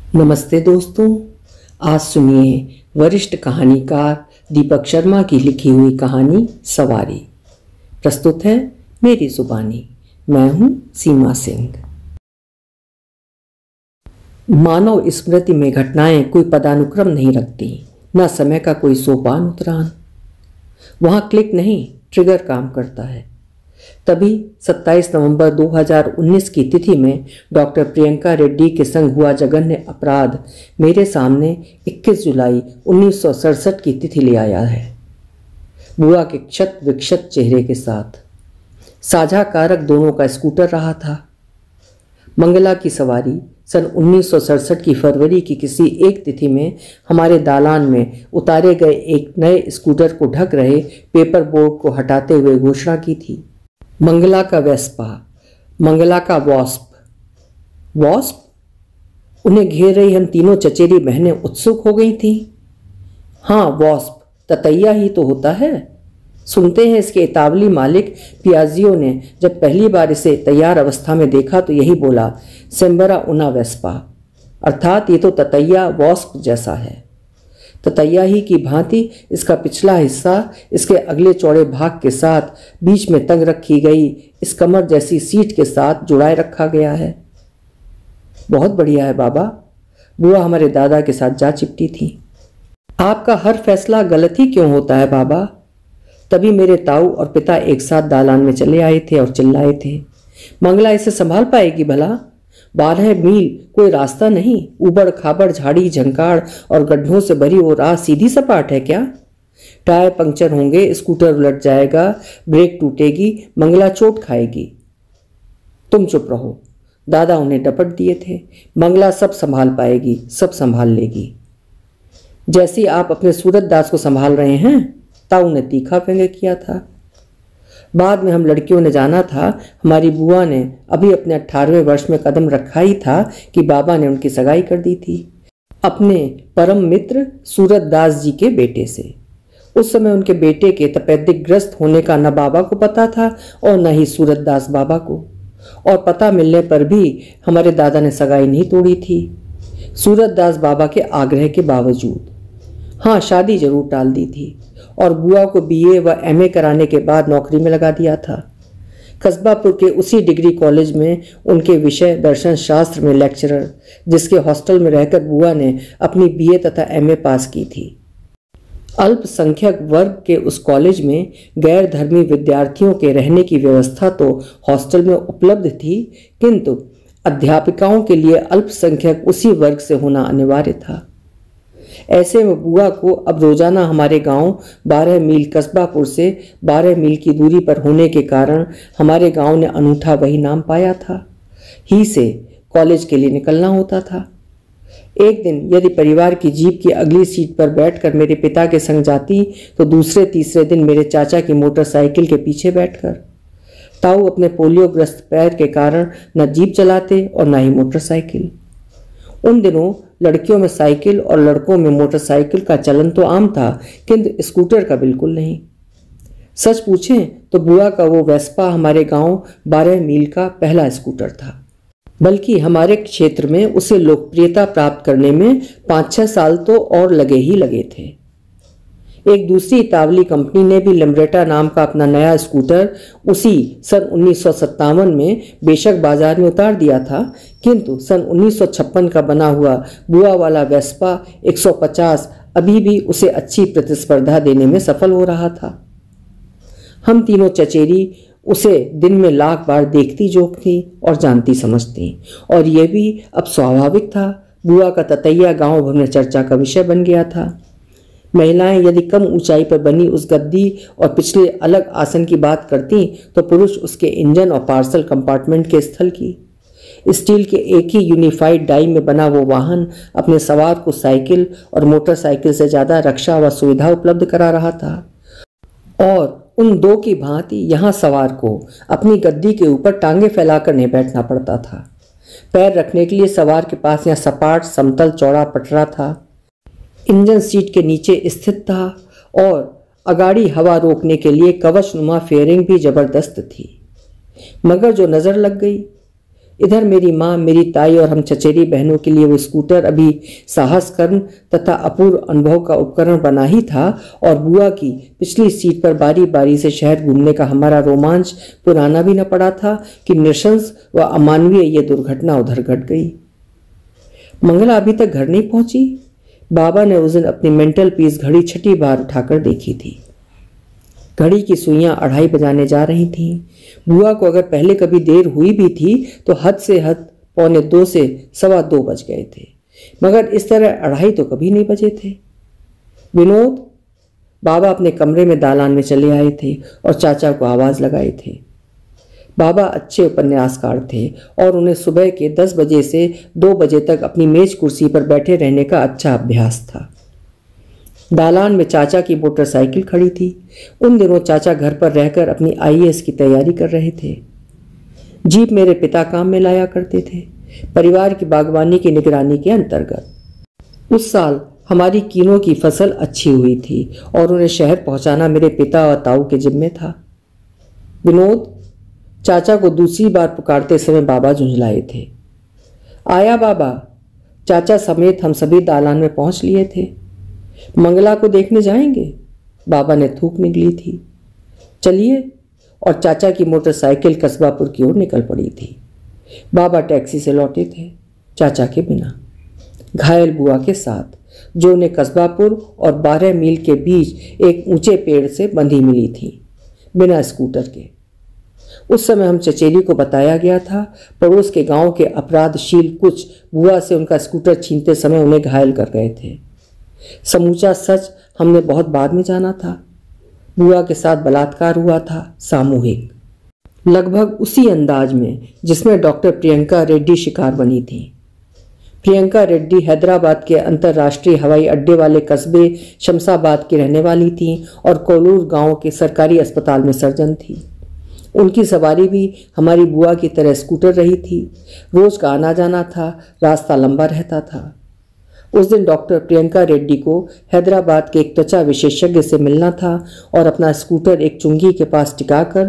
नमस्ते दोस्तों, आज सुनिए वरिष्ठ कहानीकार दीपक शर्मा की लिखी हुई कहानी सवारी। प्रस्तुत है मेरी जुबानी। मैं हूं सीमा सिंह। मानव स्मृति में घटनाएं कोई पदानुक्रम नहीं रखती, न समय का कोई सोपान उतरान। वहां क्लिक नहीं, ट्रिगर काम करता है। तभी 27 नवंबर 2019 की तिथि में डॉक्टर प्रियंका रेड्डी के संग हुआ जघन्य अपराध मेरे सामने 21 जुलाई 1967 की तिथि ले आया है, बुआ के क्षत विक्षत चेहरे के साथ। साझा कारक दोनों का स्कूटर रहा था। मंगला की सवारी सन 1967 की फरवरी की किसी एक तिथि में हमारे दालान में उतारे गए एक नए स्कूटर को ढक रहे पेपर बोर्ड को हटाते हुए घोषणा की थी। मंगला का वेस्पा, मंगला का वॉस्प। उन्हें घेर रही हम तीनों चचेरी बहनें उत्सुक हो गई थीं। हाँ, वॉस्प ततैया ही तो होता है। सुनते हैं इसके इतावली मालिक पियाजियो ने जब पहली बार इसे तैयार अवस्था में देखा तो यही बोला, सेम्बरा उना वेस्पा, अर्थात ये तो ततैया वॉस्प जैसा है। ततैया ही की भांति इसका पिछला हिस्सा इसके अगले चौड़े भाग के साथ बीच में तंग रखी गई इस कमर जैसी सीट के साथ जुड़ाए रखा गया है। बहुत बढ़िया है बाबा, बुआ हमारे दादा के साथ जा चिपटी थी। आपका हर फैसला गलत ही क्यों होता है बाबा? तभी मेरे ताऊ और पिता एक साथ दालान में चले आए थे और चिल्लाए थे, मंगला इसे संभाल पाएगी भला? 12 मील कोई रास्ता नहीं, उबड़ खाबड़ झाड़ी झंकाड़ और गड्ढों से भरी वो राह सीधी सपाट है क्या? टायर पंक्चर होंगे, स्कूटर उलट जाएगा, ब्रेक टूटेगी, मंगला चोट खाएगी। तुम चुप रहो, दादा उन्हें डपट दिए थे। मंगला सब संभाल पाएगी, सब संभाल लेगी, जैसी आप अपने सूरत दास को संभाल रहे हैं। ताऊ ने तीखा व्यंग्य किया था। बाद में हम लड़कियों ने जाना था, हमारी बुआ ने अभी अपने 18वें वर्ष में कदम रखा ही था कि बाबा ने उनकी सगाई कर दी थी अपने परम मित्र सूरत दास जी के बेटे से। उस समय उनके बेटे के तपेदिक ग्रस्त होने का न बाबा को पता था और न ही सूरत दास बाबा को, और पता मिलने पर भी हमारे दादा ने सगाई नहीं तोड़ी थी, सूरत दास बाबा के आग्रह के बावजूद। हाँ, शादी जरूर टाल दी थी और बुआ को बीए व एमए कराने के बाद नौकरी में लगा दिया था। कस्बापुर के उसी डिग्री कॉलेज में उनके विषय दर्शन शास्त्र में लेक्चरर, जिसके हॉस्टल में रहकर बुआ ने अपनी बीए तथा एमए पास की थी। अल्पसंख्यक वर्ग के उस कॉलेज में गैर धर्मी विद्यार्थियों के रहने की व्यवस्था तो हॉस्टल में उपलब्ध थी, किंतु अध्यापिकाओं के लिए अल्पसंख्यक उसी वर्ग से होना अनिवार्य था। ऐसे में बुआ को अब रोजाना हमारे गांव 12 मील कस्बापुर से 12 मील की दूरी पर होने के कारण हमारे गांव ने अनूठा वही नाम पाया था ही से कॉलेज के लिए निकलना होता था। एक दिन यदि परिवार की जीप की अगली सीट पर बैठकर मेरे पिता के संग जाती तो दूसरे तीसरे दिन मेरे चाचा की मोटरसाइकिल के पीछे बैठकर। ताऊ अपने पोलियोग्रस्त पैर के कारण न जीप चलाते और न ही मोटरसाइकिल। उन दिनों लड़कियों में साइकिल और लड़कों में मोटरसाइकिल का चलन तो आम था, किंतु स्कूटर का बिल्कुल नहीं। सच पूछें तो बुआ का वो वेस्पा हमारे गांव 12 मील का पहला स्कूटर था, बल्कि हमारे क्षेत्र में उसे लोकप्रियता प्राप्त करने में 5-6 साल तो और लगे ही लगे थे। एक दूसरी इतावली कंपनी ने भी लिम्ब्रेटा नाम का अपना नया स्कूटर उसी सन 1957 में बेशक बाजार में उतार दिया था, किंतु सन 1956 का बना हुआ बुआ वाला वेस्पा 150 अभी भी उसे अच्छी प्रतिस्पर्धा देने में सफल हो रहा था। हम तीनों चचेरी उसे दिन में लाख बार देखती जोखती और जानती समझती, और यह भी अब स्वाभाविक था। बुआ का ततैया गांव भर में चर्चा का विषय बन गया था। महिलाएं यदि कम ऊंचाई पर बनी उस गद्दी और पिछले अलग आसन की बात करती तो पुरुष उसके इंजन और पार्सल कंपार्टमेंट के स्थल की। स्टील के एक ही यूनिफाइड डाई में बना वो वाहन अपने सवार को साइकिल और मोटरसाइकिल से ज्यादा रक्षा व सुविधा उपलब्ध करा रहा था, और उन दो की भांति यहाँ सवार को अपनी गद्दी के ऊपर टांगे फैलाकर नहीं बैठना पड़ता था। पैर रखने के लिए सवार के पास यहाँ सपाट समतल चौड़ा पटरा था, इंजन सीट के नीचे स्थित था, और अगाड़ी हवा रोकने के लिए कवचनुमा फेयरिंग भी जबरदस्त थी। मगर जो नजर लग गई इधर मेरी माँ, मेरी ताई और हम चचेरी बहनों के लिए वो स्कूटर अभी साहस कर्म तथा अपूर्व अनुभव का उपकरण बना ही था, और बुआ की पिछली सीट पर बारी बारी से शहर घूमने का हमारा रोमांच पुराना भी न पड़ा था कि नृशंस व अमानवीय ये दुर्घटना उधर घट गई। मंगला अभी तक घर नहीं पहुंची। बाबा ने उस दिन अपनी मेंटल पीस घड़ी छठी बार उठाकर देखी थी। घड़ी की सुइयां 2:30 बजाने जा रही थीं। बुआ को अगर पहले कभी देर हुई भी थी तो हद से हद 1:45 से 2:15 बज गए थे, मगर इस तरह 2:30 तो कभी नहीं बजे थे। विनोद, बाबा अपने कमरे में दालान में चले आए थे और चाचा को आवाज लगाए थे। बाबा अच्छे उपन्यासकार थे और उन्हें सुबह के 10 बजे से 2 बजे तक अपनी मेज कुर्सी पर बैठे रहने का अच्छा अभ्यास था। दालान में चाचा की मोटरसाइकिल खड़ी थी। उन दिनों चाचा घर पर रहकर अपनी IAS की तैयारी कर रहे थे। जीप मेरे पिता काम में लाया करते थे, परिवार की बागवानी की निगरानी के अंतर्गत। उस साल हमारी कीनों की फसल अच्छी हुई थी और उन्हें शहर पहुंचाना मेरे पिता और ताऊ के जिम्मे था। विनोद, चाचा को दूसरी बार पुकारते समय बाबा झुंझलाए थे। आया बाबा। चाचा समेत हम सभी दालान में पहुंच लिए थे। मंगला को देखने जाएंगे? बाबा ने थूक निकली थी। चलिए। और चाचा की मोटरसाइकिल कस्बापुर की ओर निकल पड़ी थी। बाबा टैक्सी से लौटे थे, चाचा के बिना, घायल बुआ के साथ, जो उन्हें कस्बापुर और 12 मील के बीच एक ऊंचे पेड़ से बंधी मिली थी, बिना स्कूटर के। उस समय हम चचेरी को बताया गया था, पड़ोस के गांव के अपराधशील कुछ बुआ से उनका स्कूटर छीनते समय उन्हें घायल कर गए थे। समूचा सच हमने बहुत बाद में जाना था। बुआ के साथ बलात्कार हुआ था, सामूहिक, लगभग उसी अंदाज में जिसमें डॉक्टर प्रियंका रेड्डी शिकार बनी थी। प्रियंका रेड्डी हैदराबाद के अंतर्राष्ट्रीय हवाई अड्डे वाले कस्बे शमशाबाद की रहने वाली थी और कोलूर गांव के सरकारी अस्पताल में सर्जन थी। उनकी सवारी भी हमारी बुआ की तरह स्कूटर रही थी। रोज का आना जाना था, रास्ता लंबा रहता था। उस दिन डॉक्टर प्रियंका रेड्डी को हैदराबाद के एक त्वचा विशेषज्ञ से मिलना था और अपना स्कूटर एक चुंगी के पास टिकाकर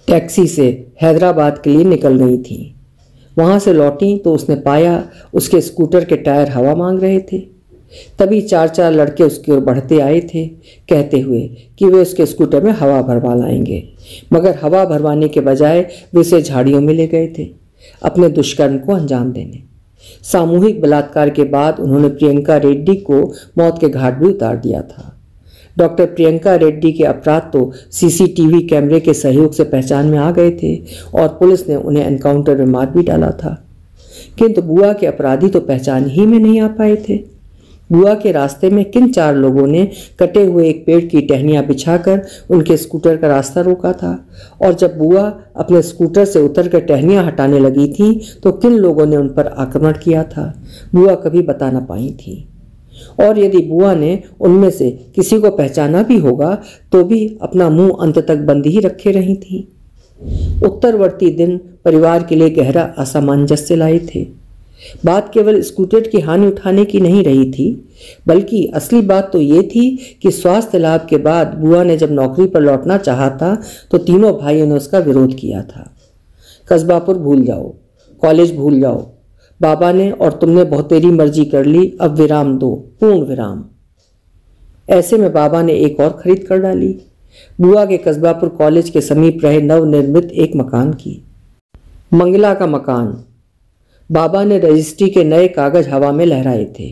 टैक्सी से हैदराबाद के लिए निकल गई थी। वहां से लौटी तो उसने पाया उसके स्कूटर के टायर हवा मांग रहे थे। तभी 4 लड़के उसकी ओर बढ़ते आए थे, कहते हुए कि वे उसके स्कूटर में हवा भरवा लाएंगे, मगर हवा भरवाने के बजाय वे उसे झाड़ियों में ले गए थे अपने दुष्कर्म को अंजाम देने। सामूहिक बलात्कार के बाद उन्होंने प्रियंका रेड्डी को मौत के घाट भी उतार दिया था। डॉक्टर प्रियंका रेड्डी के अपराध तो CCTV कैमरे के सहयोग से पहचान में आ गए थे और पुलिस ने उन्हें एनकाउंटर में मार भी डाला था, किंतु बुआ के अपराधी तो पहचान ही में नहीं आ पाए थे। बुआ के रास्ते में किन 4 लोगों ने कटे हुए एक पेड़ की टहनियां बिछाकर उनके स्कूटर का रास्ता रोका था, और जब बुआ अपने स्कूटर से उतरकर टहनियां हटाने लगी थी तो किन लोगों ने उन पर आक्रमण किया था, बुआ कभी बता न पाई थी। और यदि बुआ ने उनमें से किसी को पहचाना भी होगा तो भी अपना मुंह अंत तक बंद ही रखे रही थी। उत्तरवर्ती दिन परिवार के लिए गहरा असामंजस्य लाए थे। बात केवल स्कूटर की हानि उठाने की नहीं रही थी, बल्कि असली बात तो ये थी कि स्वास्थ्य लाभ के बाद बुआ ने जब नौकरी पर लौटना चाहा था तो तीनों भाइयों ने उसका विरोध किया था। कस्बापुर भूल जाओ, कॉलेज भूल जाओ, बाबा ने और तुमने बहुत तेरी मर्जी कर ली, अब विराम दो, पूर्ण विराम। ऐसे में बाबा ने एक और खरीद कर डाली, बुआ के कस्बापुर कॉलेज के समीप रहे नवनिर्मित एक मकान की। मंगला का मकान। बाबा ने रजिस्ट्री के नए कागज हवा में लहराए थे,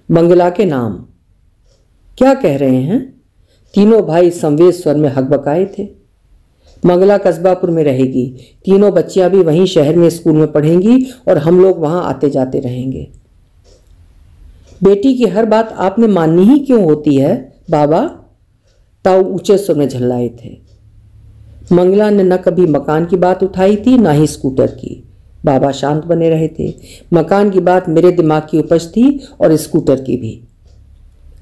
मंगला के नाम। क्या कह रहे हैं? तीनों भाई संवेद स्वर में हकबकाए थे। मंगला कस्बापुर में रहेगी, तीनों बच्चियां भी वहीं शहर में स्कूल में पढ़ेंगी और हम लोग वहां आते जाते रहेंगे। बेटी की हर बात आपने माननी ही क्यों होती है बाबा? ताऊ ऊंचे स्वर में झल्लाए थे। मंगला ने न कभी मकान की बात उठाई थी, ना ही स्कूटर की। बाबा शांत बने रहे थे। मकान की बात मेरे दिमाग की उपज थी और स्कूटर की भी।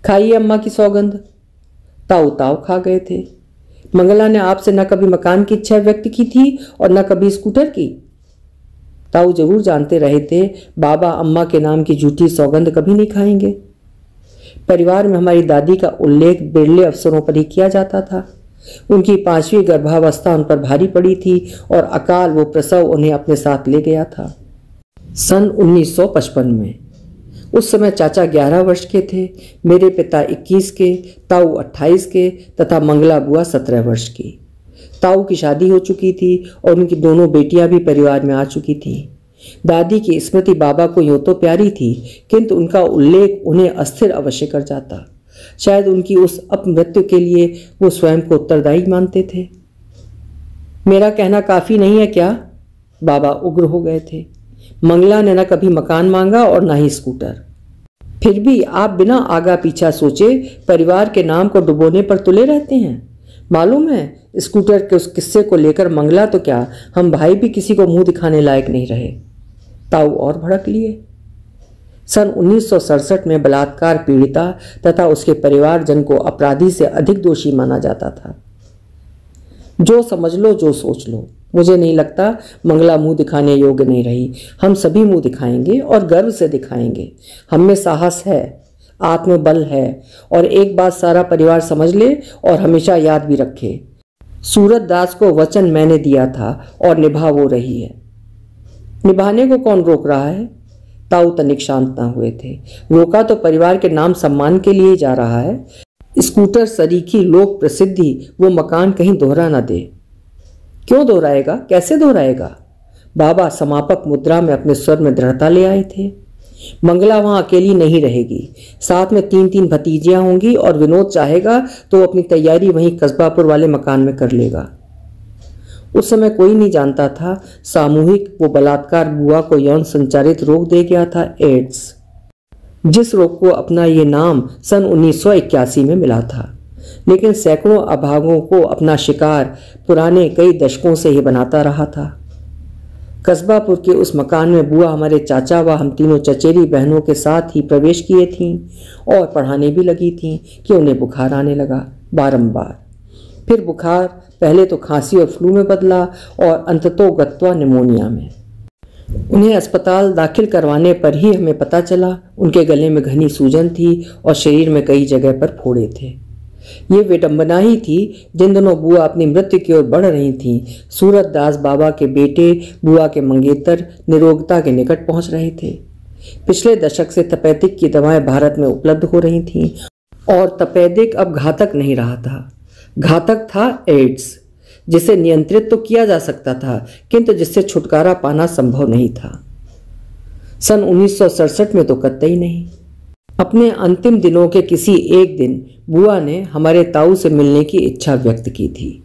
खाइए अम्मा की सौगंध। ताऊ ताव खा गए थे। मंगला ने आपसे न कभी मकान की इच्छा व्यक्त की थी और न कभी स्कूटर की। ताऊ जरूर जानते रहे थे बाबा अम्मा के नाम की झूठी सौगंध कभी नहीं खाएंगे। परिवार में हमारी दादी का उल्लेख बिरले अवसरों पर ही किया जाता था। उनकी 5वीं गर्भावस्था उन पर भारी पड़ी थी और अकाल वो प्रसव उन्हें अपने साथ ले गया था। सन 1955 में। उस समय चाचा 11 वर्ष के थे, मेरे पिता 21 के, ताऊ 28 के तथा मंगला बुआ 17 वर्ष की। ताऊ की शादी हो चुकी थी और उनकी दोनों बेटियां भी परिवार में आ चुकी थीं। दादी की स्मृति बाबा को यूं तो प्यारी थी, किंतु उनका उल्लेख उन्हें अस्थिर अवश्य कर जाता। शायद उनकी उस अपमृत्यु के लिए वो स्वयं को उत्तरदायी मानते थे। मेरा कहना काफी नहीं है क्या? बाबा उग्र हो गए थे। मंगला ने न कभी मकान मांगा और न ही स्कूटर। फिर भी आप बिना आगा पीछा सोचे परिवार के नाम को डुबोने पर तुले रहते हैं। मालूम है, स्कूटर के उस किस्से को लेकर मंगला तो क्या, हम भाई भी किसी को मुंह दिखाने लायक नहीं रहे। ताऊ और भड़क लिए। सन 1967 में बलात्कार पीड़िता तथा उसके परिवारजन को अपराधी से अधिक दोषी माना जाता था। जो समझ लो, जो सोच लो, मुझे नहीं लगता मंगला मुंह दिखाने योग्य नहीं रही। हम सभी मुंह दिखाएंगे और गर्व से दिखाएंगे। हम में साहस है, आत्मबल है। और एक बात सारा परिवार समझ ले और हमेशा याद भी रखे, सूरत दास को वचन मैंने दिया था और निभा वो रही है। निभाने को कौन रोक रहा है? ताऊ तनिक शांत ना हुए थे। रोका तो परिवार के नाम सम्मान के लिए जा रहा है। स्कूटर, सरीखी लोक प्रसिद्धि, वो मकान कहीं दोहरा ना दे। क्यों दोहराएगा? कैसे दोहराएगा? बाबा समापक मुद्रा में अपने स्वर में दृढ़ता ले आए थे। मंगला वहां अकेली नहीं रहेगी, साथ में 3-3 भतीजियां होंगी और विनोद चाहेगा तो वो अपनी तैयारी वहीं कस्बापुर वाले मकान में कर लेगा। उस समय कोई नहीं जानता था सामूहिक वो बलात्कार बुआ को यौन संचारित रोग दे गया था, एड्स, जिस रोग को अपना ये नाम सन 1981 में मिला था। लेकिन सैकड़ों अभागों को अपना शिकार पुराने कई दशकों से ही बनाता रहा था। कस्बापुर के उस मकान में बुआ हमारे चाचा व हम तीनों चचेरी बहनों के साथ ही प्रवेश किए थीं और पढ़ाने भी लगी थीं कि उन्हें बुखार आने लगा बारंबार। फिर बुखार पहले तो खांसी और फ्लू में बदला और अंततोगत्वा निमोनिया में। उन्हें अस्पताल दाखिल करवाने पर ही हमें पता चला उनके गले में घनी सूजन थी और शरीर में कई जगह पर फोड़े थे। ये विडंबना ही थी जिन दिनों बुआ अपनी मृत्यु की ओर बढ़ रही थीं। सूरत दास बाबा के बेटे बुआ के मंगेतर निरोगता के निकट पहुंच रहे थे। पिछले दशक से तपेदिक की दवाएं भारत में उपलब्ध हो रही थीं और तपेदिक अब घातक नहीं रहा था। घातक था एड्स, जिसे नियंत्रित तो किया जा सकता था किंतु जिससे छुटकारा पाना संभव नहीं था। सन 1967 में तो कतई नहीं। अपने अंतिम दिनों के किसी एक दिन बुआ ने हमारे ताऊ से मिलने की इच्छा व्यक्त की थी।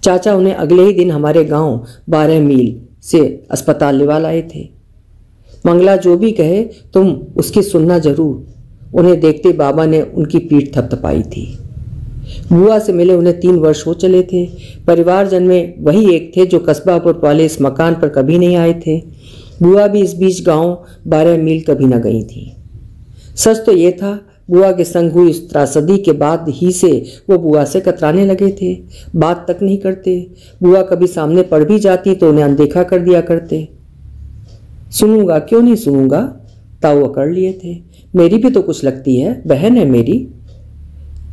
चाचा उन्हें अगले ही दिन हमारे गांव 12 मील से अस्पताल लेवा लाए थे। मंगला जो भी कहे तुम उसकी सुनना जरूर। उन्हें देखते बाबा ने उनकी पीठ थपथपाई थी। बुआ से मिले उन्हें 3 वर्ष हो चले थे। परिवारजन में वही एक थे जो कस्बापुर वाले इस मकान पर कभी नहीं आए थे। बुआ भी इस बीच गांव 12 मील कभी न गई थी। सच तो ये था बुआ के संग हुई इस त्रासदी के बाद ही से वो बुआ से कतराने लगे थे। बात तक नहीं करते। बुआ कभी सामने पड़ भी जाती तो उन्हें अनदेखा कर दिया करते। सुनूंगा, क्यों नहीं सुनूंगा? ताऊ अकड़ लिए थे। मेरी भी तो कुछ लगती है, बहन है मेरी।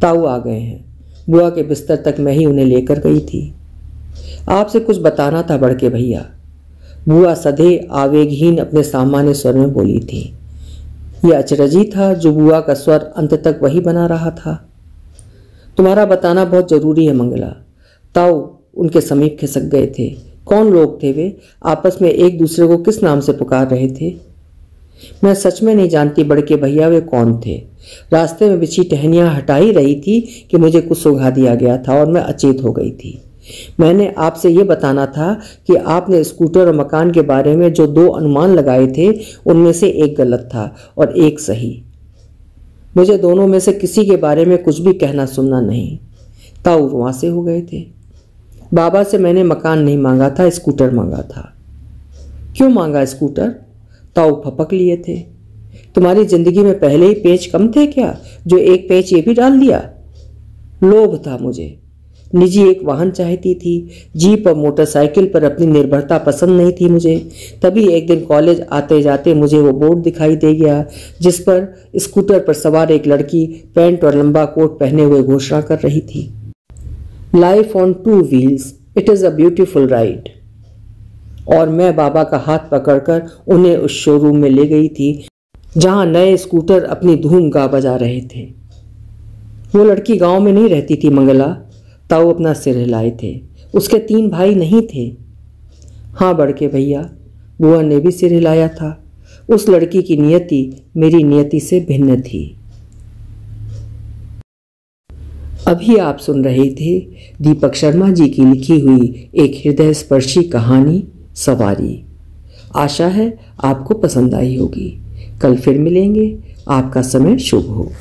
ताऊ आ गए हैं। बुआ के बिस्तर तक मैं ही उन्हें लेकर गई थी। आपसे कुछ बताना था बड़के भैया। बुआ सधे आवेगहीन अपने सामान्य स्वर में बोली थी। यह अचरजी था जो बुआ का स्वर अंत तक वही बना रहा था। तुम्हारा बताना बहुत जरूरी है मंगला। ताऊ उनके समीप खिसक गए थे। कौन लोग थे वे? आपस में एक दूसरे को किस नाम से पुकार रहे थे? मैं सच में नहीं जानती बड़के भैया वे कौन थे। रास्ते में बिछी टहनियां हटा ही रही थी कि मुझे कुछ सुझा दिया गया था और मैं अचेत हो गई थी। मैंने आपसे ये बताना था कि आपने स्कूटर और मकान के बारे में जो 2 अनुमान लगाए थे उनमें से एक गलत था और एक सही। मुझे दोनों में से किसी के बारे में कुछ भी कहना सुनना नहीं। ताऊ वहां से हो गए थे। बाबा से मैंने मकान नहीं मांगा था, स्कूटर मांगा था। क्यों मांगा स्कूटर? ताऊ फपक लिए थे। तुम्हारी जिंदगी में पहले ही पेच कम थे क्या जो एक पेच ये भी डाल दिया? लोभ था मुझे। निजी एक वाहन चाहती थी। जीप और मोटरसाइकिल पर अपनी निर्भरता पसंद नहीं थी मुझे। तभी एक दिन कॉलेज आते जाते मुझे वो बोर्ड दिखाई दे गया जिस पर स्कूटर पर सवार एक लड़की पैंट और लंबा कोट पहने हुए घोषणा कर रही थी। Life on two wheels, it is a beautiful ride. और मैं बाबा का हाथ पकड़कर उन्हें उस शोरूम में ले गई थी जहां नए स्कूटर अपनी धूम गा बजा रहे थे। वो लड़की गांव में नहीं रहती थी मंगला, ताऊ अपना सिर हिलाए थे। उसके 3 भाई नहीं थे। हाँ बड़के भैया, बुआ ने भी सिर हिलाया था। उस लड़की की नियति मेरी नियति से भिन्न थी। अभी आप सुन रहे थे दीपक शर्मा जी की लिखी हुई एक हृदय स्पर्शी कहानी सवारी। आशा है आपको पसंद आई होगी। कल फिर मिलेंगे। आपका समय शुभ हो।